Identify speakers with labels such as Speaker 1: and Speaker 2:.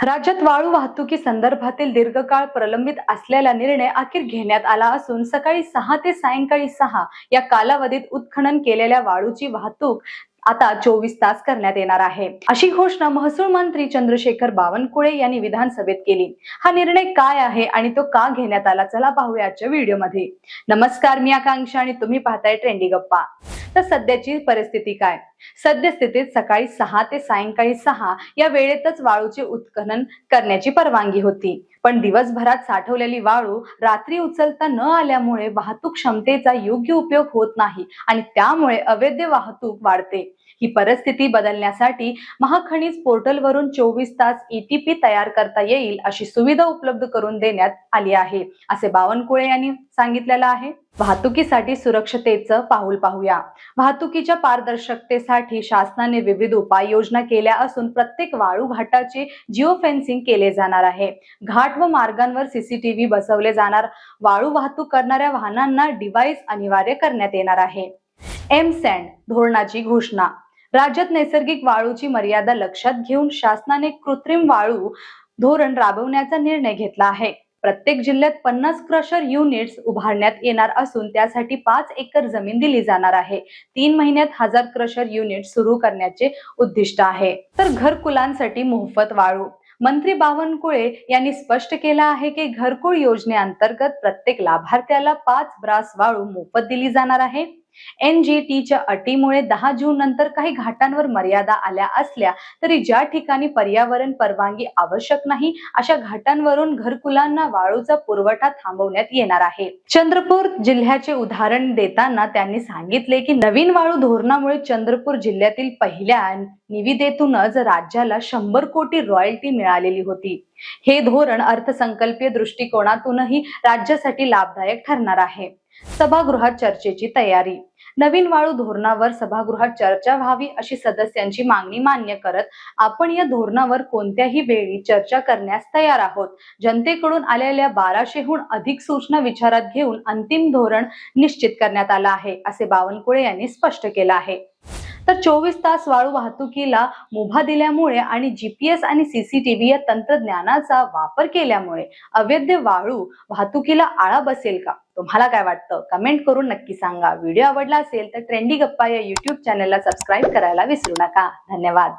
Speaker 1: राज्यात वाळू वाहतुकी संदर्भातील दीर्घकाळ प्रलंबित असलेला निर्णय अखेर घेण्यात आला असून सकाळी 6 ते सायंकाळी 6 या कालावधीत उत्खनन केलेल्या वाळूची वाहतूक आता 24 तास करण्यात येणार आहे, अशी घोषणा महसूल मंत्री चंद्रशेखर बावनकुळे यांनी विधानसभेत केली। हा निर्णय काय आहे आणि तो का घेण्यात आला, चला पाहूया आजच्या व्हिडिओमध्ये। नमस्कार, मी आकांक्षा आणि तुम्ही पाहताय ट्रेंडी गप्पा। तर सध्याची परिस्थिती काय? सद्यस्थितीत सकाळी 6 ते सायंकाळी 6 या वेळेतच वाळूचे उत्खनन करण्याची परवानगी होती, पण दिवसभरात साठवलेली वाळू रात्री उचलता न आल्यामुळे वाहतूक क्षमतेचा योग्य उपयोग होत नाही आणि त्यामुळे अवैध वाहतूक वाढते। ही परिस्थिती बदलण्यासाठी महाखनिज पोर्टलवरून 24 तास ETP तयार करता येईल अशी सुविधा उपलब्ध करून देण्यात आली आहे, असे बावनकुळे यांनी सांगितलेलं आहे। वाहतुकीसाठी सुरक्षतेचं पाऊल पाहूया। वाहतुकीच्या पारदर्शकतेसाठी शासनाने विविध उपाययोजना केल्या असून प्रत्येक वाळू घाटाचे जिओ फेन्सिंग केले जाणार आहे। घाट व मार्गांवर CCTV बसवले जाणार। वाळू वाहतूक करणाऱ्या वाहनांना डिव्हाइस अनिवार्य करण्यात येणार आहे। एमसँड धोरणाची घोषणा। राज्यात नैसर्गिक वाळूची मर्यादा लक्षात घेऊन शासनाने कृत्रिम वाळू धोरण राबवण्याचा निर्णय घेतला आहे। प्रत्येक जिल्ह्यात 50 क्रशर युनिट्स उभारण्यात येणार असून त्यासाठी 5 एकर जमीन दिली जाणार आहे। 3 महिन्यात 1000 क्रशर युनिट सुरू करण्याचे उद्दिष्ट आहे। तर घरकुलांसाठी मोफत वाळू। मंत्री बावनकुळे यांनी स्पष्ट केलं आहे की घरकुल योजनेअंतर्गत प्रत्येक लाभार्थ्याला 5 ब्रास वाळू मोफत दिली जाणार आहे। NGTच्या अटीमुळे 10 जून नंतर काही घाटांवर मर्यादा आल्या असल्या तरी ज्या ठिकाणी पर्यावरण परवानगी आवश्यक नाही अशा घाटांवरून घरकुलांना वाळूचा पुरवठा थांबवण्यात येणार आहे। चंद्रपूर जिल्ह्याचे उदाहरण देताना त्यांनी सांगितले की नवीन वाळू धोरणामुळे चंद्रपूर जिल्ह्यातील पहिल्या निविदेतूनच राज्याला 100 कोटी रॉयल्टी मिळालेली होती। हे धोरण अर्थसंकल्पीय दृष्टिकोनातूनही राज्यासाठी लाभदायक ठरणार आहे। सभागृहात चर्चेची तयारी। नवीन वाळू धोरणावर सभागृहात चर्चा व्हावी अशी सदस्यांची मागणी मान्य करत आपण या धोरणावर कोणत्याही वेळी चर्चा करण्यास तयार आहोत। जनतेकडून आलेल्या 1200हून अधिक सूचना विचारात घेऊन अंतिम धोरण निश्चित करण्यात आलं आहे, असे बावनकुळे यांनी स्पष्ट केलं आहे। तर 24 तास वाळू वाहतुकीला मुभा दिल्यामुळे आणि GPS आणि CCTV या तंत्रज्ञानाचा वापर केल्यामुळे अवैध वाळू वाहतुकीला आळा बसेल का? तुम्हाला काय वाटतं? कमेंट करून नक्की सांगा। व्हिडिओ आवडला असेल तर ट्रेंडी गप्पा या YouTube चॅनलला सबस्क्राईब करायला विसरू नका। धन्यवाद।